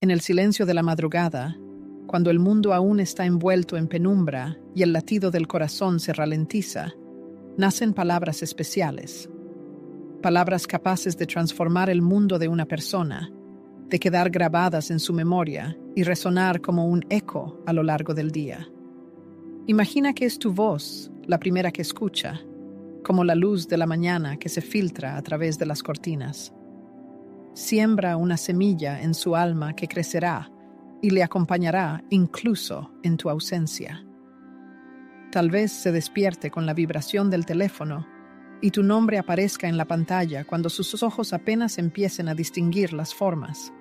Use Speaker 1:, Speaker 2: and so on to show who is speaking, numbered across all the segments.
Speaker 1: En el silencio de la madrugada, cuando el mundo aún está envuelto en penumbra y el latido del corazón se ralentiza, nacen palabras especiales. Palabras capaces de transformar el mundo de una persona, de quedar grabadas en su memoria y resonar como un eco a lo largo del día. Imagina que es tu voz, la primera que escucha, como la luz de la mañana que se filtra a través de las cortinas. Siembra una semilla en su alma que crecerá y le acompañará incluso en tu ausencia. Tal vez se despierte con la vibración del teléfono y tu nombre aparezca en la pantalla cuando sus ojos apenas empiecen a distinguir las formas.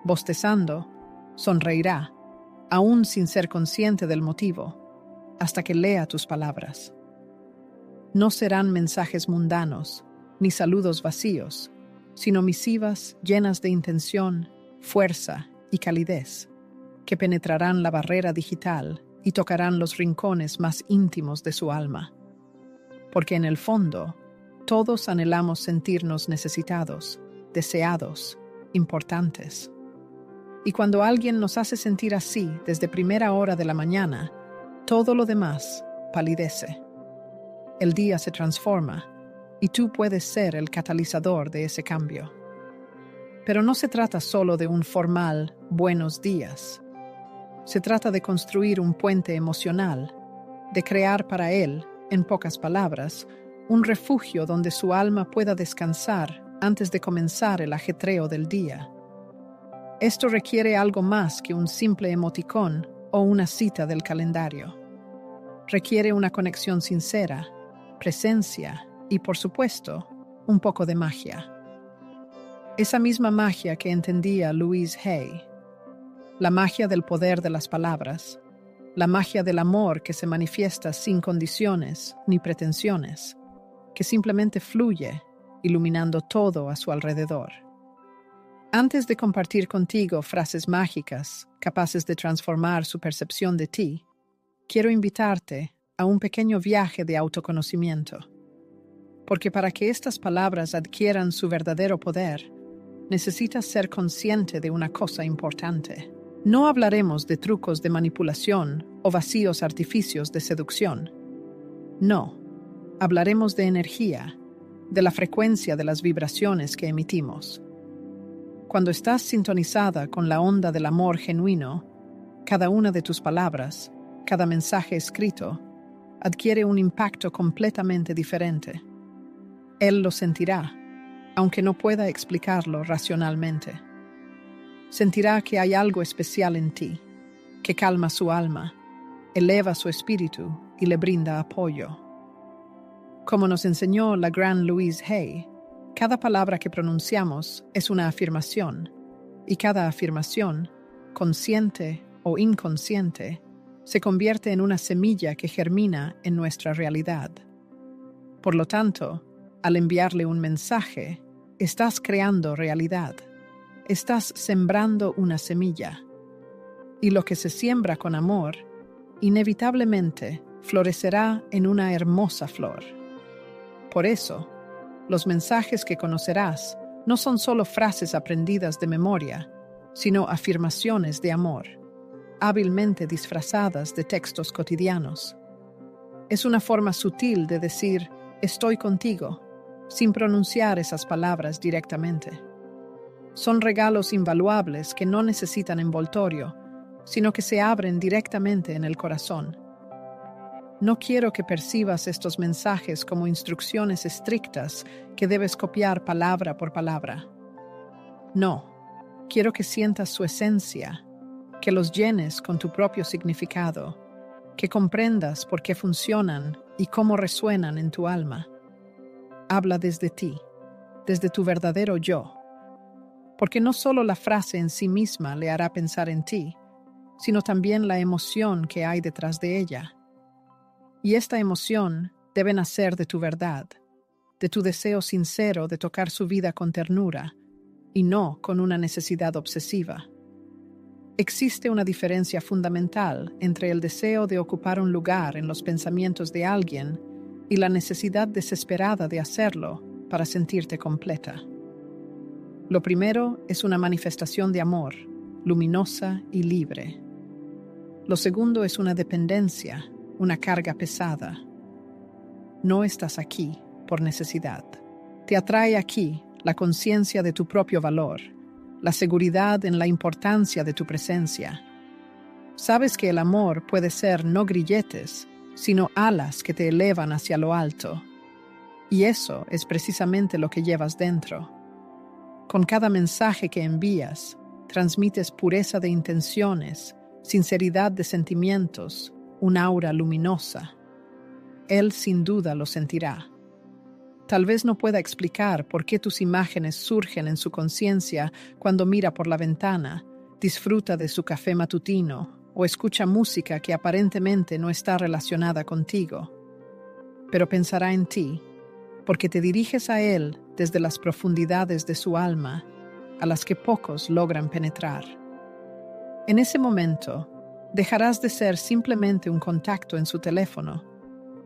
Speaker 1: Bostezando, sonreirá, aún sin ser consciente del motivo, hasta que lea tus palabras. No serán mensajes mundanos, ni saludos vacíos, sino misivas llenas de intención, fuerza y calidez, que penetrarán la barrera digital y tocarán los rincones más íntimos de su alma. Porque en el fondo, todos anhelamos sentirnos necesitados, deseados, importantes. Y cuando alguien nos hace sentir así desde primera hora de la mañana, todo lo demás palidece. El día se transforma y tú puedes ser el catalizador de ese cambio. Pero no se trata solo de un formal buenos días. Se trata de construir un puente emocional, de crear para él, en pocas palabras, un refugio donde su alma pueda descansar antes de comenzar el ajetreo del día. Esto requiere algo más que un simple emoticón o una cita del calendario. Requiere una conexión sincera, presencia y, por supuesto, un poco de magia. Esa misma magia que entendía Louise Hay. La magia del poder de las palabras. La magia del amor que se manifiesta sin condiciones ni pretensiones, que simplemente fluye, iluminando todo a su alrededor. Antes de compartir contigo frases mágicas capaces de transformar su percepción de ti, quiero invitarte a un pequeño viaje de autoconocimiento. Porque para que estas palabras adquieran su verdadero poder, necesitas ser consciente de una cosa importante. No hablaremos de trucos de manipulación o vacíos artificios de seducción. No, hablaremos de energía, de la frecuencia de las vibraciones que emitimos. Cuando estás sintonizada con la onda del amor genuino, cada una de tus palabras, cada mensaje escrito, adquiere un impacto completamente diferente. Él lo sentirá, aunque no pueda explicarlo racionalmente. Sentirá que hay algo especial en ti, que calma su alma, eleva su espíritu y le brinda apoyo. Como nos enseñó la gran Louise Hay, cada palabra que pronunciamos es una afirmación, y cada afirmación, consciente o inconsciente, se convierte en una semilla que germina en nuestra realidad. Por lo tanto, al enviarle un mensaje, estás creando realidad. Estás sembrando una semilla. Y lo que se siembra con amor, inevitablemente florecerá en una hermosa flor. Por eso, los mensajes que conocerás no son solo frases aprendidas de memoria, sino afirmaciones de amor, hábilmente disfrazadas de textos cotidianos. Es una forma sutil de decir, estoy contigo, sin pronunciar esas palabras directamente. Son regalos invaluables que no necesitan envoltorio, sino que se abren directamente en el corazón. No quiero que percibas estos mensajes como instrucciones estrictas que debes copiar palabra por palabra. No, quiero que sientas su esencia, que los llenes con tu propio significado, que comprendas por qué funcionan y cómo resuenan en tu alma. Habla desde ti, desde tu verdadero yo. Porque no solo la frase en sí misma le hará pensar en ti, sino también la emoción que hay detrás de ella. Y esta emoción debe nacer de tu verdad, de tu deseo sincero de tocar su vida con ternura, y no con una necesidad obsesiva. Existe una diferencia fundamental entre el deseo de ocupar un lugar en los pensamientos de alguien y la necesidad desesperada de hacerlo para sentirte completa. Lo primero es una manifestación de amor, luminosa y libre. Lo segundo es una dependencia, una carga pesada. No estás aquí por necesidad. Te atrae aquí la conciencia de tu propio valor, la seguridad en la importancia de tu presencia. Sabes que el amor puede ser no grilletes, sino alas que te elevan hacia lo alto. Y eso es precisamente lo que llevas dentro. Con cada mensaje que envías, transmites pureza de intenciones, sinceridad de sentimientos, un aura luminosa. Él sin duda lo sentirá. Tal vez no pueda explicar por qué tus imágenes surgen en su conciencia cuando mira por la ventana, disfruta de su café matutino o escucha música que aparentemente no está relacionada contigo. Pero pensará en ti, porque te diriges a él desde las profundidades de su alma, a las que pocos logran penetrar. En ese momento, dejarás de ser simplemente un contacto en su teléfono.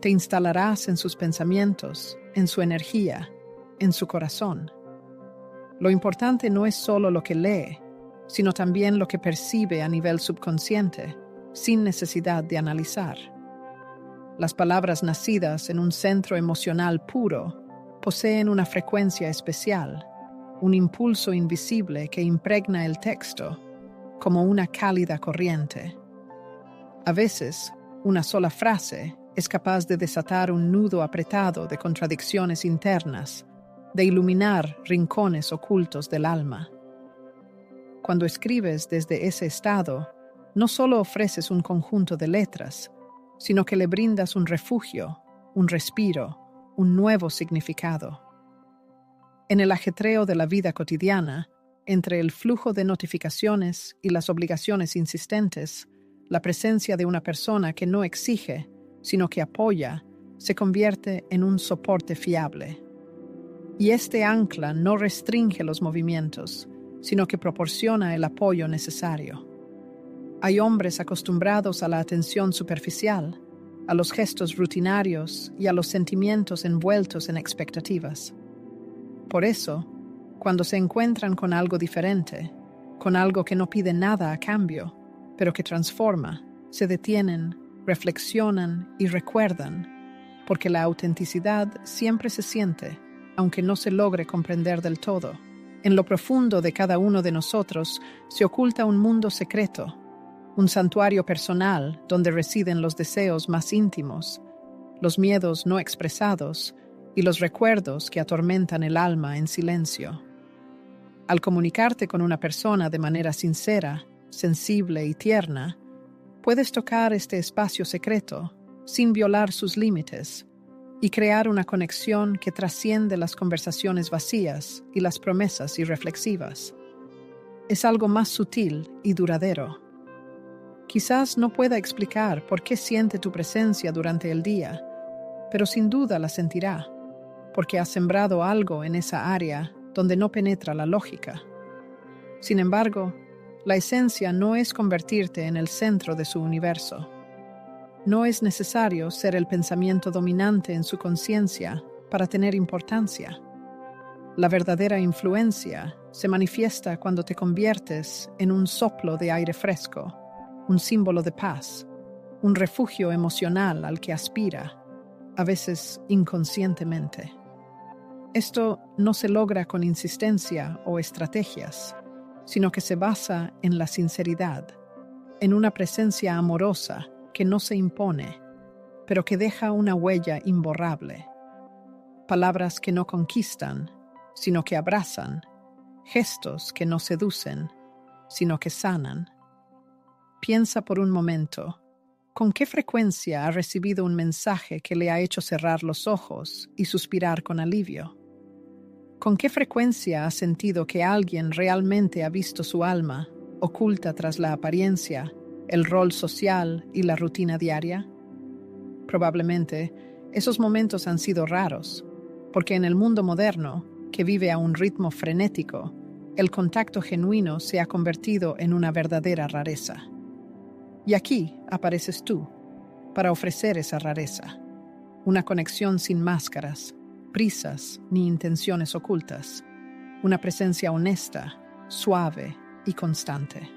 Speaker 1: Te instalarás en sus pensamientos, en su energía, en su corazón. Lo importante no es solo lo que lee, sino también lo que percibe a nivel subconsciente, sin necesidad de analizar. Las palabras nacidas en un centro emocional puro poseen una frecuencia especial, un impulso invisible que impregna el texto, como una cálida corriente. A veces, una sola frase es capaz de desatar un nudo apretado de contradicciones internas, de iluminar rincones ocultos del alma. Cuando escribes desde ese estado, no solo ofreces un conjunto de letras, sino que le brindas un refugio, un respiro, un nuevo significado. En el ajetreo de la vida cotidiana, entre el flujo de notificaciones y las obligaciones insistentes, la presencia de una persona que no exige, sino que apoya, se convierte en un soporte fiable. Y este ancla no restringe los movimientos, sino que proporciona el apoyo necesario. Hay hombres acostumbrados a la atención superficial, a los gestos rutinarios y a los sentimientos envueltos en expectativas. Por eso, cuando se encuentran con algo diferente, con algo que no pide nada a cambio, pero que transforma, se detienen, reflexionan y recuerdan, porque la autenticidad siempre se siente, aunque no se logre comprender del todo. En lo profundo de cada uno de nosotros se oculta un mundo secreto, un santuario personal donde residen los deseos más íntimos, los miedos no expresados y los recuerdos que atormentan el alma en silencio. Al comunicarte con una persona de manera sincera, sensible y tierna, puedes tocar este espacio secreto sin violar sus límites y crear una conexión que trasciende las conversaciones vacías y las promesas irreflexivas. Es algo más sutil y duradero. Quizás no pueda explicar por qué siente tu presencia durante el día, pero sin duda la sentirá, porque has sembrado algo en esa área donde no penetra la lógica. Sin embargo, la esencia no es convertirte en el centro de su universo. No es necesario ser el pensamiento dominante en su conciencia para tener importancia. La verdadera influencia se manifiesta cuando te conviertes en un soplo de aire fresco, un símbolo de paz, un refugio emocional al que aspira, a veces inconscientemente. Esto no se logra con insistencia o estrategias, sino que se basa en la sinceridad, en una presencia amorosa que no se impone, pero que deja una huella imborrable. Palabras que no conquistan, sino que abrazan, gestos que no seducen, sino que sanan. Piensa por un momento, ¿con qué frecuencia ha recibido un mensaje que le ha hecho cerrar los ojos y suspirar con alivio? ¿Con qué frecuencia ha sentido que alguien realmente ha visto su alma, oculta tras la apariencia, el rol social y la rutina diaria? Probablemente, esos momentos han sido raros, porque en el mundo moderno, que vive a un ritmo frenético, el contacto genuino se ha convertido en una verdadera rareza. Y aquí apareces tú, para ofrecer esa rareza, una conexión sin máscaras, prisas ni intenciones ocultas, una presencia honesta, suave y constante.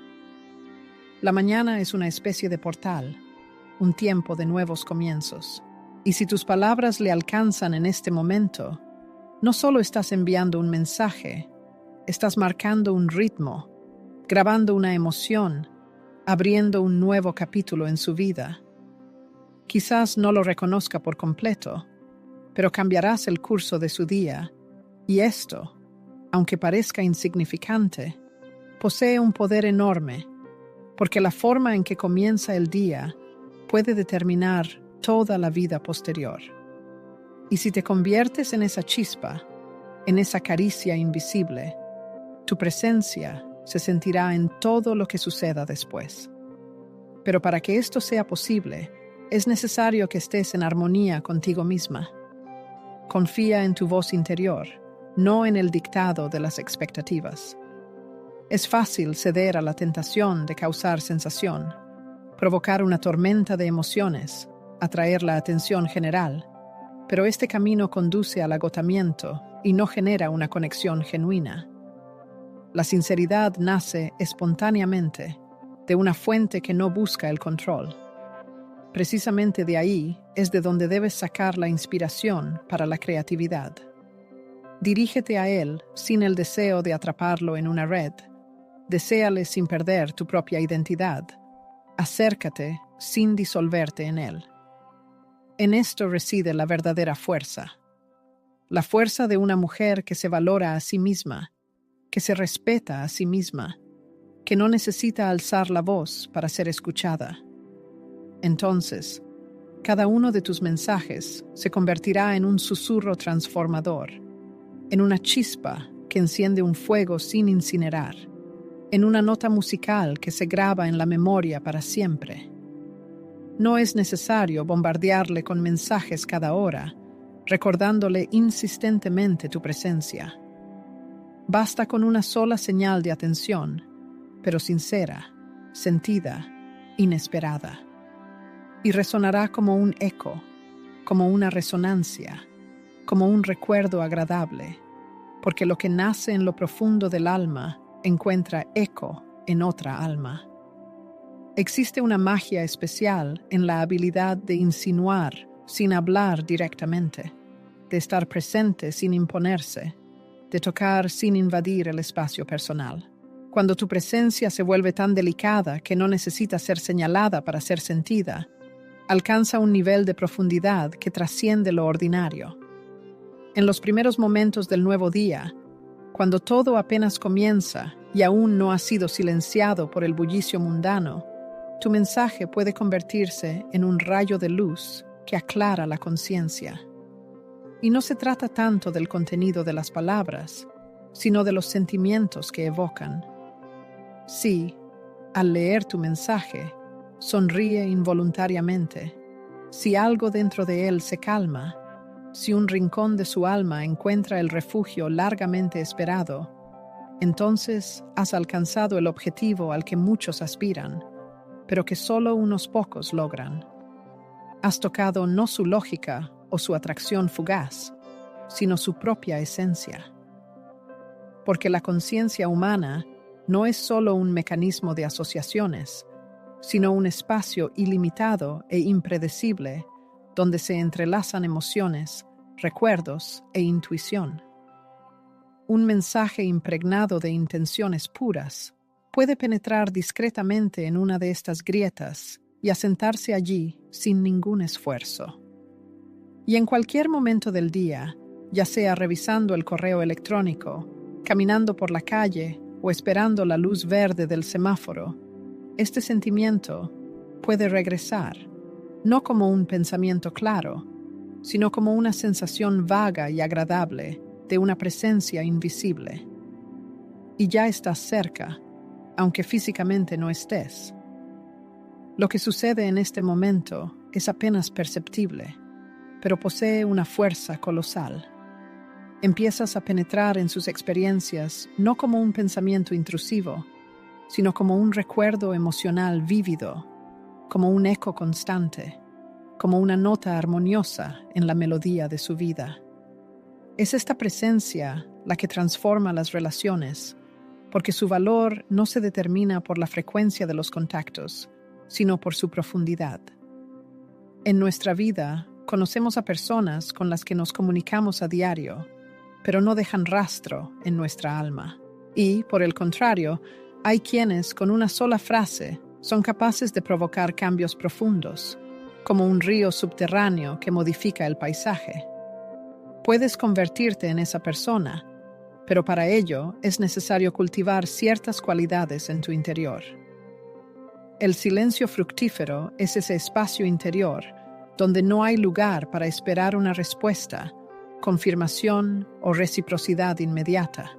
Speaker 1: La mañana es una especie de portal, un tiempo de nuevos comienzos. Y si tus palabras le alcanzan en este momento, no solo estás enviando un mensaje, estás marcando un ritmo, grabando una emoción, abriendo un nuevo capítulo en su vida. Quizás no lo reconozca por completo, pero cambiarás el curso de su día, y esto, aunque parezca insignificante, posee un poder enorme, porque la forma en que comienza el día puede determinar toda la vida posterior. Y si te conviertes en esa chispa, en esa caricia invisible, tu presencia se sentirá en todo lo que suceda después. Pero para que esto sea posible, es necesario que estés en armonía contigo misma. Confía en tu voz interior, no en el dictado de las expectativas. Es fácil ceder a la tentación de causar sensación, provocar una tormenta de emociones, atraer la atención general, pero este camino conduce al agotamiento y no genera una conexión genuina. La sinceridad nace espontáneamente de una fuente que no busca el control. Precisamente de ahí es de donde debes sacar la inspiración para la creatividad. Dirígete a él sin el deseo de atraparlo en una red. Deséale sin perder tu propia identidad. Acércate sin disolverte en él. En esto reside la verdadera fuerza. La fuerza de una mujer que se valora a sí misma, que se respeta a sí misma, que no necesita alzar la voz para ser escuchada. Entonces, cada uno de tus mensajes se convertirá en un susurro transformador, en una chispa que enciende un fuego sin incinerar, en una nota musical que se graba en la memoria para siempre. No es necesario bombardearle con mensajes cada hora, recordándole insistentemente tu presencia. Basta con una sola señal de atención, pero sincera, sentida, inesperada. Y resonará como un eco, como una resonancia, como un recuerdo agradable, porque lo que nace en lo profundo del alma encuentra eco en otra alma. Existe una magia especial en la habilidad de insinuar sin hablar directamente, de estar presente sin imponerse, de tocar sin invadir el espacio personal. Cuando tu presencia se vuelve tan delicada que no necesita ser señalada para ser sentida, alcanza un nivel de profundidad que trasciende lo ordinario. En los primeros momentos del nuevo día, cuando todo apenas comienza y aún no ha sido silenciado por el bullicio mundano, tu mensaje puede convertirse en un rayo de luz que aclara la conciencia. Y no se trata tanto del contenido de las palabras, sino de los sentimientos que evocan. Sí, al leer tu mensaje, sonríe involuntariamente. Si algo dentro de él se calma, si un rincón de su alma encuentra el refugio largamente esperado, entonces has alcanzado el objetivo al que muchos aspiran, pero que solo unos pocos logran. Has tocado no su lógica o su atracción fugaz, sino su propia esencia. Porque la conciencia humana no es solo un mecanismo de asociaciones, sino un espacio ilimitado e impredecible donde se entrelazan emociones, recuerdos e intuición. Un mensaje impregnado de intenciones puras puede penetrar discretamente en una de estas grietas y asentarse allí sin ningún esfuerzo. Y en cualquier momento del día, ya sea revisando el correo electrónico, caminando por la calle o esperando la luz verde del semáforo, este sentimiento puede regresar, no como un pensamiento claro, sino como una sensación vaga y agradable de una presencia invisible. Y ya estás cerca, aunque físicamente no estés. Lo que sucede en este momento es apenas perceptible, pero posee una fuerza colosal. Empiezas a penetrar en sus experiencias no como un pensamiento intrusivo, sino como un recuerdo emocional vívido, como un eco constante, como una nota armoniosa en la melodía de su vida. Es esta presencia la que transforma las relaciones, porque su valor no se determina por la frecuencia de los contactos, sino por su profundidad. En nuestra vida, conocemos a personas con las que nos comunicamos a diario, pero no dejan rastro en nuestra alma. Y, por el contrario, hay quienes, con una sola frase, son capaces de provocar cambios profundos, como un río subterráneo que modifica el paisaje. Puedes convertirte en esa persona, pero para ello es necesario cultivar ciertas cualidades en tu interior. El silencio fructífero es ese espacio interior donde no hay lugar para esperar una respuesta, confirmación o reciprocidad inmediata.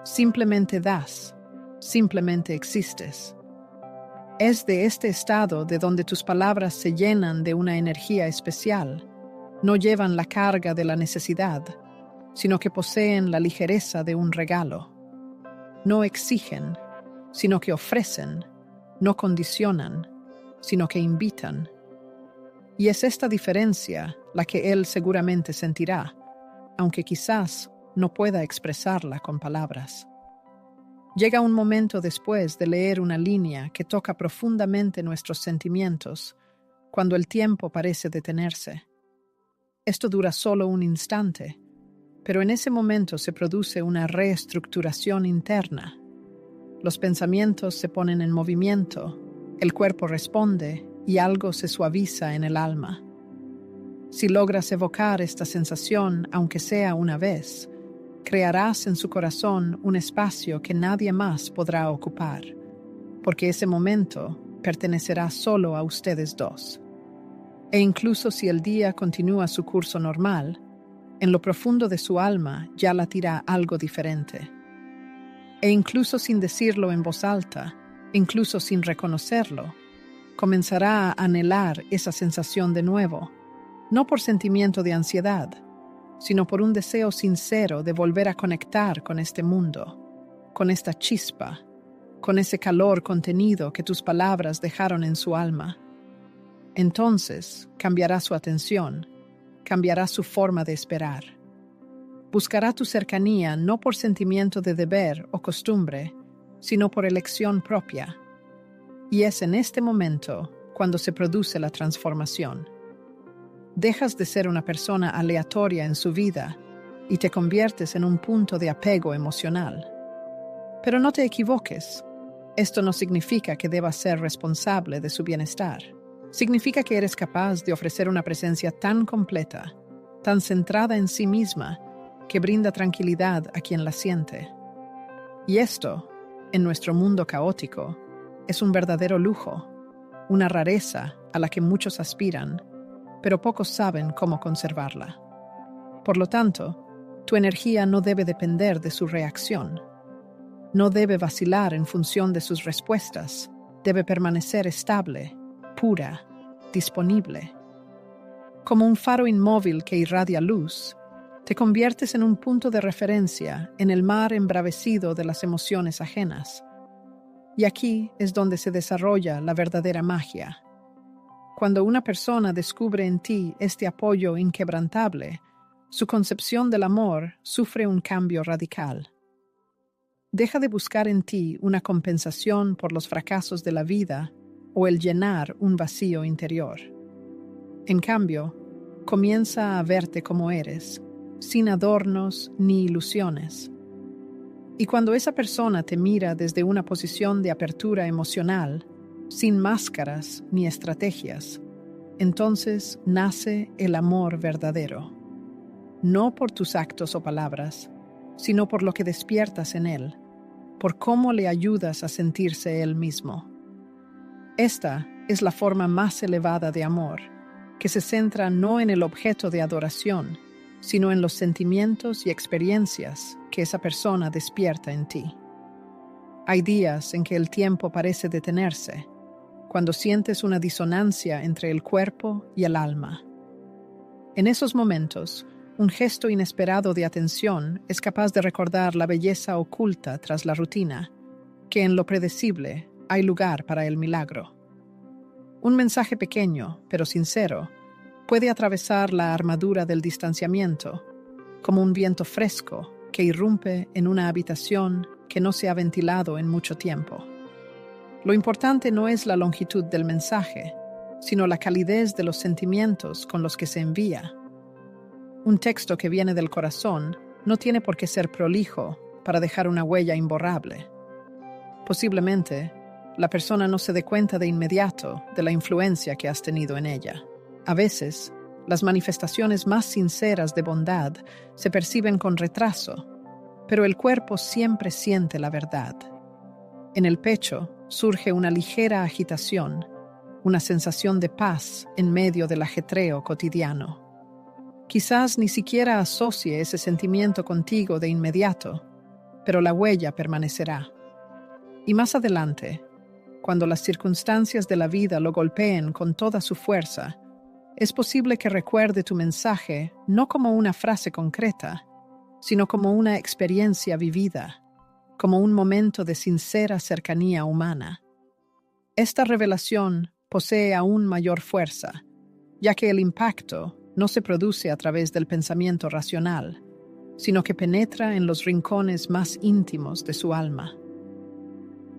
Speaker 1: Simplemente das, simplemente existes. Es de este estado de donde tus palabras se llenan de una energía especial, no llevan la carga de la necesidad, sino que poseen la ligereza de un regalo. No exigen, sino que ofrecen, no condicionan, sino que invitan. Y es esta diferencia la que él seguramente sentirá, aunque quizás no pueda expresarla con palabras. Llega un momento después de leer una línea que toca profundamente nuestros sentimientos, cuando el tiempo parece detenerse. Esto dura solo un instante, pero en ese momento se produce una reestructuración interna. Los pensamientos se ponen en movimiento, el cuerpo responde y algo se suaviza en el alma. Si logras evocar esta sensación, aunque sea una vez, crearás en su corazón un espacio que nadie más podrá ocupar, porque ese momento pertenecerá solo a ustedes dos. E incluso si el día continúa su curso normal, en lo profundo de su alma ya latirá algo diferente. E incluso sin decirlo en voz alta, incluso sin reconocerlo, comenzará a anhelar esa sensación de nuevo, no por sentimiento de ansiedad, sino por un deseo sincero de volver a conectar con este mundo, con esta chispa, con ese calor contenido que tus palabras dejaron en su alma. Entonces cambiará su atención, cambiará su forma de esperar. Buscará tu cercanía no por sentimiento de deber o costumbre, sino por elección propia. Y es en este momento cuando se produce la transformación. Dejas de ser una persona aleatoria en su vida y te conviertes en un punto de apego emocional. Pero no te equivoques. Esto no significa que debas ser responsable de su bienestar. Significa que eres capaz de ofrecer una presencia tan completa, tan centrada en sí misma, que brinda tranquilidad a quien la siente. Y esto, en nuestro mundo caótico, es un verdadero lujo, una rareza a la que muchos aspiran, pero pocos saben cómo conservarla. Por lo tanto, tu energía no debe depender de su reacción. No debe vacilar en función de sus respuestas. Debe permanecer estable, pura, disponible. Como un faro inmóvil que irradia luz, te conviertes en un punto de referencia en el mar embravecido de las emociones ajenas. Y aquí es donde se desarrolla la verdadera magia. Cuando una persona descubre en ti este apoyo inquebrantable, su concepción del amor sufre un cambio radical. Deja de buscar en ti una compensación por los fracasos de la vida o el llenar un vacío interior. En cambio, comienza a verte como eres, sin adornos ni ilusiones. Y cuando esa persona te mira desde una posición de apertura emocional, sin máscaras ni estrategias, entonces nace el amor verdadero. No por tus actos o palabras, sino por lo que despiertas en él, por cómo le ayudas a sentirse él mismo. Esta es la forma más elevada de amor, que se centra no en el objeto de adoración, sino en los sentimientos y experiencias que esa persona despierta en ti. Hay días en que el tiempo parece detenerse, cuando sientes una disonancia entre el cuerpo y el alma. En esos momentos, un gesto inesperado de atención es capaz de recordar la belleza oculta tras la rutina, que en lo predecible hay lugar para el milagro. Un mensaje pequeño, pero sincero, puede atravesar la armadura del distanciamiento, como un viento fresco que irrumpe en una habitación que no se ha ventilado en mucho tiempo. Lo importante no es la longitud del mensaje, sino la calidez de los sentimientos con los que se envía. Un texto que viene del corazón no tiene por qué ser prolijo para dejar una huella imborrable. Posiblemente, la persona no se dé cuenta de inmediato de la influencia que has tenido en ella. A veces, las manifestaciones más sinceras de bondad se perciben con retraso, pero el cuerpo siempre siente la verdad. En el pecho surge una ligera agitación, una sensación de paz en medio del ajetreo cotidiano. Quizás ni siquiera asocie ese sentimiento contigo de inmediato, pero la huella permanecerá. Y más adelante, cuando las circunstancias de la vida lo golpeen con toda su fuerza, es posible que recuerde tu mensaje no como una frase concreta, sino como una experiencia vivida, como un momento de sincera cercanía humana. Esta revelación posee aún mayor fuerza, ya que el impacto no se produce a través del pensamiento racional, sino que penetra en los rincones más íntimos de su alma.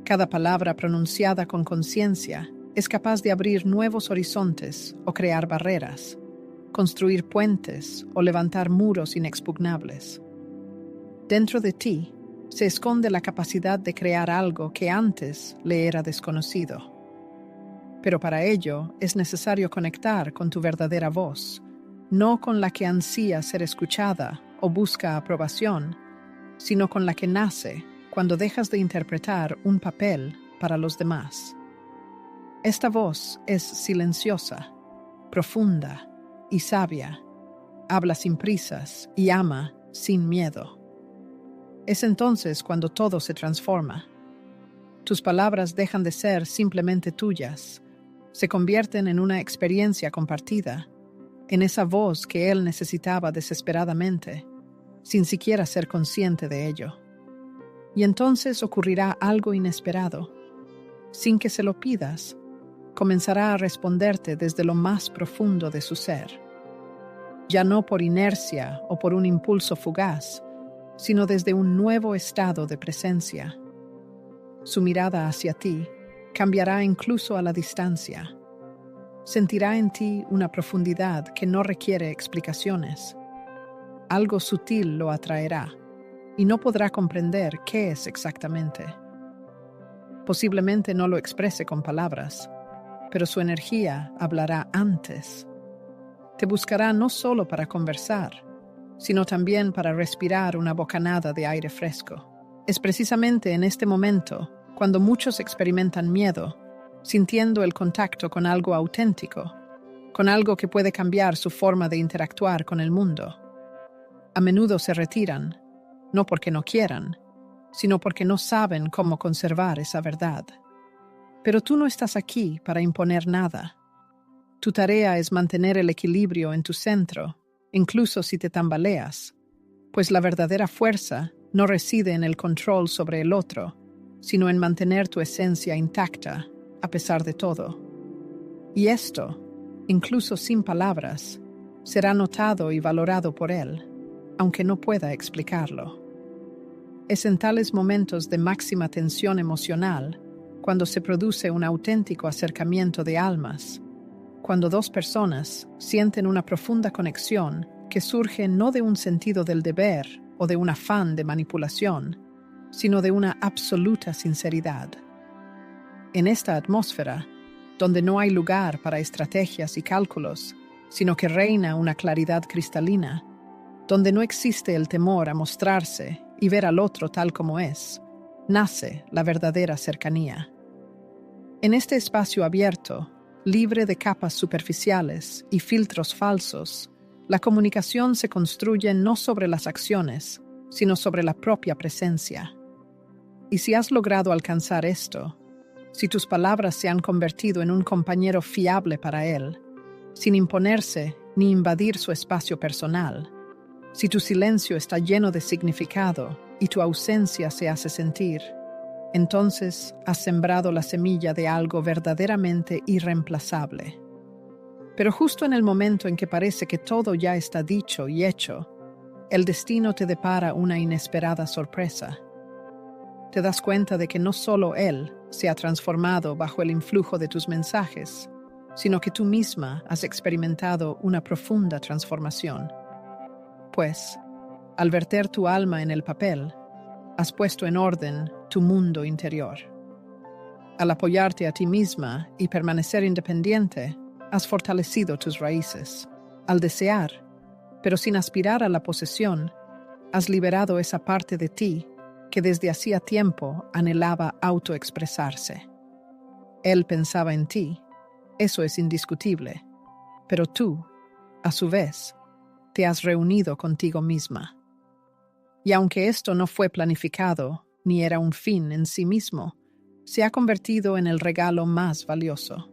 Speaker 1: Cada palabra pronunciada con conciencia es capaz de abrir nuevos horizontes o crear barreras, construir puentes o levantar muros inexpugnables. Dentro de ti se esconde la capacidad de crear algo que antes le era desconocido. Pero para ello es necesario conectar con tu verdadera voz, no con la que ansía ser escuchada o busca aprobación, sino con la que nace cuando dejas de interpretar un papel para los demás. Esta voz es silenciosa, profunda y sabia. Habla sin prisas y ama sin miedo. Es entonces cuando todo se transforma. Tus palabras dejan de ser simplemente tuyas, se convierten en una experiencia compartida, en esa voz que él necesitaba desesperadamente, sin siquiera ser consciente de ello. Y entonces ocurrirá algo inesperado. Sin que se lo pidas, comenzará a responderte desde lo más profundo de su ser. Ya no por inercia o por un impulso fugaz, sino desde un nuevo estado de presencia. Su mirada hacia ti cambiará incluso a la distancia. Sentirá en ti una profundidad que no requiere explicaciones. Algo sutil lo atraerá y no podrá comprender qué es exactamente. Posiblemente no lo exprese con palabras, pero su energía hablará antes. Te buscará no solo para conversar, sino también para respirar una bocanada de aire fresco. Es precisamente en este momento cuando muchos experimentan miedo, sintiendo el contacto con algo auténtico, con algo que puede cambiar su forma de interactuar con el mundo. A menudo se retiran, no porque no quieran, sino porque no saben cómo conservar esa verdad. Pero tú no estás aquí para imponer nada. Tu tarea es mantener el equilibrio en tu centro, incluso si te tambaleas, pues la verdadera fuerza no reside en el control sobre el otro, sino en mantener tu esencia intacta, a pesar de todo. Y esto, incluso sin palabras, será notado y valorado por él, aunque no pueda explicarlo. Es en tales momentos de máxima tensión emocional cuando se produce un auténtico acercamiento de almas, cuando dos personas sienten una profunda conexión que surge no de un sentido del deber o de un afán de manipulación, sino de una absoluta sinceridad. En esta atmósfera, donde no hay lugar para estrategias y cálculos, sino que reina una claridad cristalina, donde no existe el temor a mostrarse y ver al otro tal como es, nace la verdadera cercanía. En este espacio abierto, libre de capas superficiales y filtros falsos, la comunicación se construye no sobre las acciones, sino sobre la propia presencia. Y si has logrado alcanzar esto, si tus palabras se han convertido en un compañero fiable para él, sin imponerse ni invadir su espacio personal, si tu silencio está lleno de significado y tu ausencia se hace sentir, entonces has sembrado la semilla de algo verdaderamente irreemplazable. Pero justo en el momento en que parece que todo ya está dicho y hecho, el destino te depara una inesperada sorpresa. te das cuenta de que no solo él se ha transformado bajo el influjo de tus mensajes, sino que tú misma has experimentado una profunda transformación. Pues, al verter tu alma en el papel, has puesto en orden tu mundo interior. Al apoyarte a ti misma y permanecer independiente, has fortalecido tus raíces. Al desear, pero sin aspirar a la posesión, has liberado esa parte de ti que desde hacía tiempo anhelaba autoexpresarse. Él pensaba en ti, eso es indiscutible, pero tú, a su vez, te has reunido contigo misma. Y aunque esto no fue planificado, ni era un fin en sí mismo, se ha convertido en el regalo más valioso.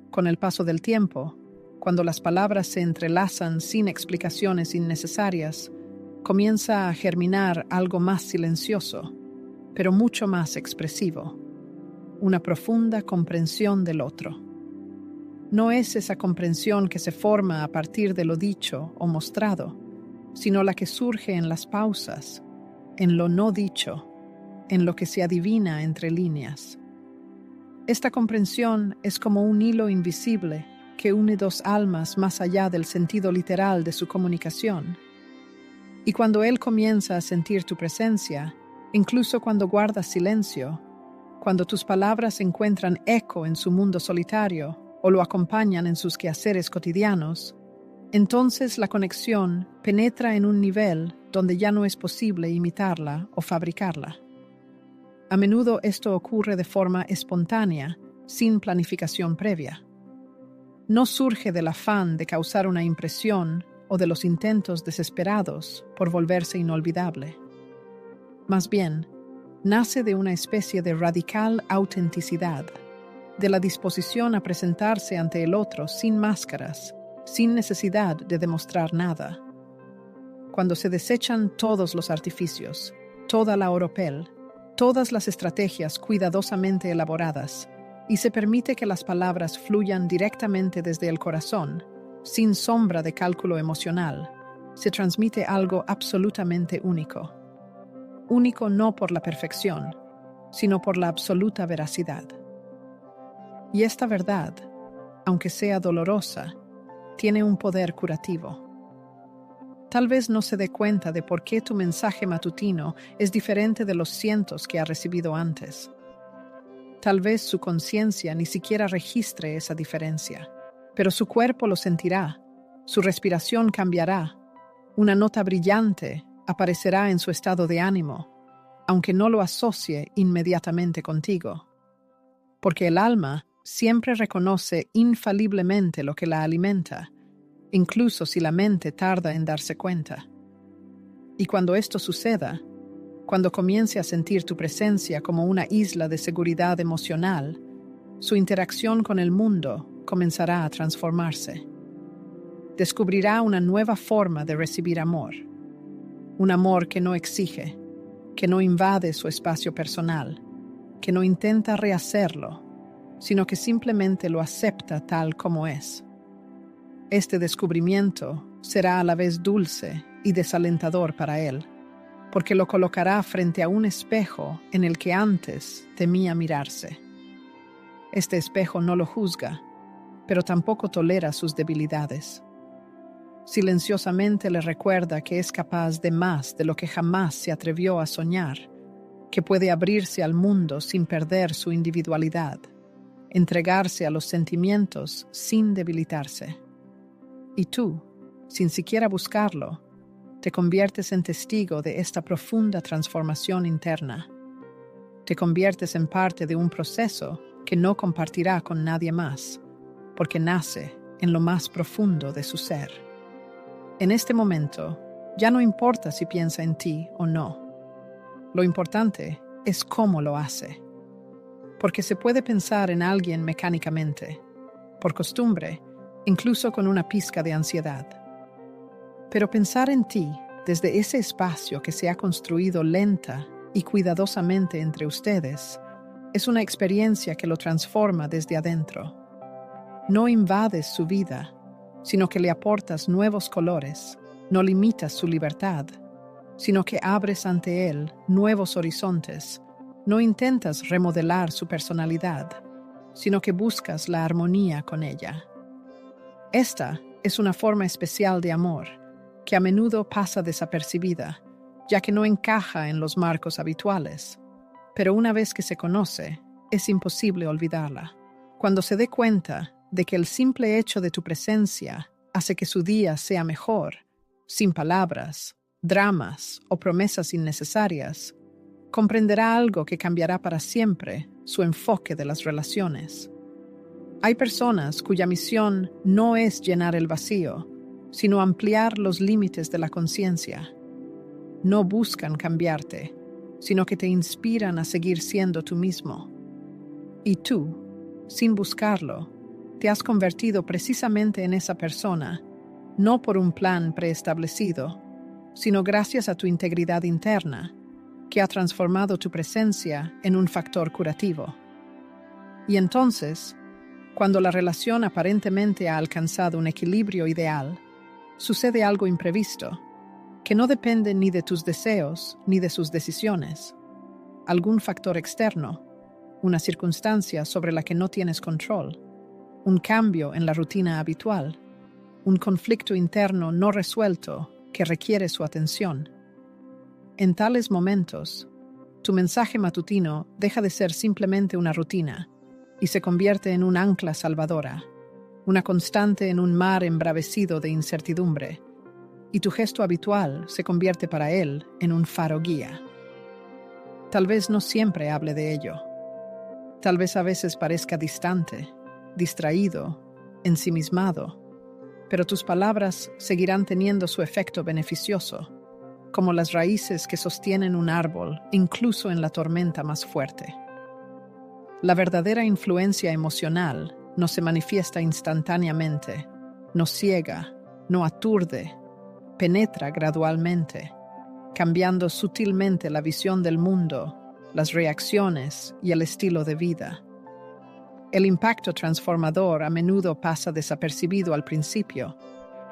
Speaker 1: Con el paso del tiempo, cuando las palabras se entrelazan sin explicaciones innecesarias, comienza a germinar algo más silencioso, pero mucho más expresivo, una profunda comprensión del otro. No es esa comprensión que se forma a partir de lo dicho o mostrado, sino la que surge en las pausas, en lo no dicho, en lo que se adivina entre líneas. Esta comprensión es como un hilo invisible que une dos almas más allá del sentido literal de su comunicación. Y cuando él comienza a sentir tu presencia, incluso cuando guardas silencio, cuando tus palabras encuentran eco en su mundo solitario o lo acompañan en sus quehaceres cotidianos, entonces la conexión penetra en un nivel donde ya no es posible imitarla o fabricarla. A menudo esto ocurre de forma espontánea, sin planificación previa. No surge del afán de causar una impresión o de los intentos desesperados por volverse inolvidable. Más bien, nace de una especie de radical autenticidad, de la disposición a presentarse ante el otro sin máscaras, sin necesidad de demostrar nada. Cuando se desechan todos los artificios, toda la oropel, todas las estrategias cuidadosamente elaboradas, y se permite que las palabras fluyan directamente desde el corazón, sin sombra de cálculo emocional, se transmite algo absolutamente único. Único no por la perfección, sino por la absoluta veracidad. Y esta verdad, aunque sea dolorosa, tiene un poder curativo. Tal vez no se dé cuenta de por qué tu mensaje matutino es diferente de los cientos que ha recibido antes. Tal vez su conciencia ni siquiera registre esa diferencia, pero su cuerpo lo sentirá, su respiración cambiará, una nota brillante aparecerá en su estado de ánimo, aunque no lo asocie inmediatamente contigo. Porque el alma siempre reconoce infaliblemente lo que la alimenta, incluso si la mente tarda en darse cuenta. Y cuando esto suceda, cuando comience a sentir tu presencia como una isla de seguridad emocional, su interacción con el mundo comenzará a transformarse. Descubrirá una nueva forma de recibir amor. Un amor que no exige, que no invade su espacio personal, que no intenta rehacerlo, sino que simplemente lo acepta tal como es. Este descubrimiento será a la vez dulce y desalentador para él, porque lo colocará frente a un espejo en el que antes temía mirarse. Este espejo no lo juzga, pero tampoco tolera sus debilidades. Silenciosamente le recuerda que es capaz de más de lo que jamás se atrevió a soñar, que puede abrirse al mundo sin perder su individualidad, entregarse a los sentimientos sin debilitarse. Y tú, sin siquiera buscarlo, te conviertes en testigo de esta profunda transformación interna. Te conviertes en parte de un proceso que no compartirá con nadie más, porque nace en lo más profundo de su ser. En este momento, ya no importa si piensa en ti o no. Lo importante es cómo lo hace. Porque se puede pensar en alguien mecánicamente, por costumbre, incluso con una pizca de ansiedad. Pero pensar en ti desde ese espacio que se ha construido lenta y cuidadosamente entre ustedes es una experiencia que lo transforma desde adentro. No invades su vida, sino que le aportas nuevos colores, no limitas su libertad, sino que abres ante él nuevos horizontes No intentas remodelar su personalidad, sino que buscas la armonía con ella. Esta es una forma especial de amor, que a menudo pasa desapercibida, ya que no encaja en los marcos habituales. Pero una vez que se conoce, es imposible olvidarla. Cuando se dé cuenta de que el simple hecho de tu presencia hace que su día sea mejor, sin palabras, dramas o promesas innecesarias, comprenderá algo que cambiará para siempre su enfoque de las relaciones. Hay personas cuya misión no es llenar el vacío, sino ampliar los límites de la conciencia. No buscan cambiarte, sino que te inspiran a seguir siendo tú mismo. Y tú, sin buscarlo, te has convertido precisamente en esa persona, no por un plan preestablecido, sino gracias a tu integridad interna, que ha transformado tu presencia en un factor curativo. Y entonces, cuando la relación aparentemente ha alcanzado un equilibrio ideal, sucede algo imprevisto, que no depende ni de tus deseos ni de sus decisiones. Algún factor externo, una circunstancia sobre la que no tienes control, un cambio en la rutina habitual, un conflicto interno no resuelto que requiere su atención. En tales momentos, tu mensaje matutino deja de ser simplemente una rutina y se convierte en un ancla salvadora, una constante en un mar embravecido de incertidumbre, y tu gesto habitual se convierte para él en un faro guía. Tal vez no siempre hable de ello. Tal vez a veces parezca distante, distraído, ensimismado, pero tus palabras seguirán teniendo su efecto beneficioso, como las raíces que sostienen un árbol, incluso en la tormenta más fuerte. La verdadera influencia emocional no se manifiesta instantáneamente, no ciega, no aturde, penetra gradualmente, cambiando sutilmente la visión del mundo, las reacciones y el estilo de vida. El impacto transformador a menudo pasa desapercibido al principio,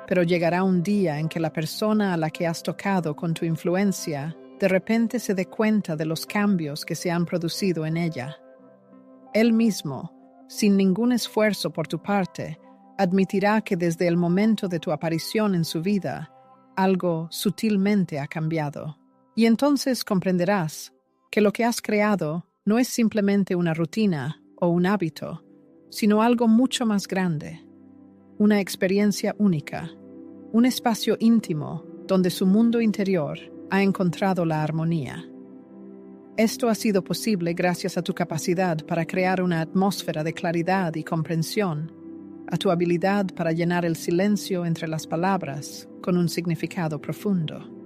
Speaker 1: pero llegará un día en que la persona a la que has tocado con tu influencia de repente se dé cuenta de los cambios que se han producido en ella. Él mismo, sin ningún esfuerzo por tu parte, admitirá que desde el momento de tu aparición en su vida, algo sutilmente ha cambiado. Y entonces comprenderás que lo que has creado no es simplemente una rutina o un hábito, sino algo mucho más grande, una experiencia única, un espacio íntimo donde su mundo interior ha encontrado la armonía. Esto ha sido posible gracias a tu capacidad para crear una atmósfera de claridad y comprensión, a tu habilidad para llenar el silencio entre las palabras con un significado profundo.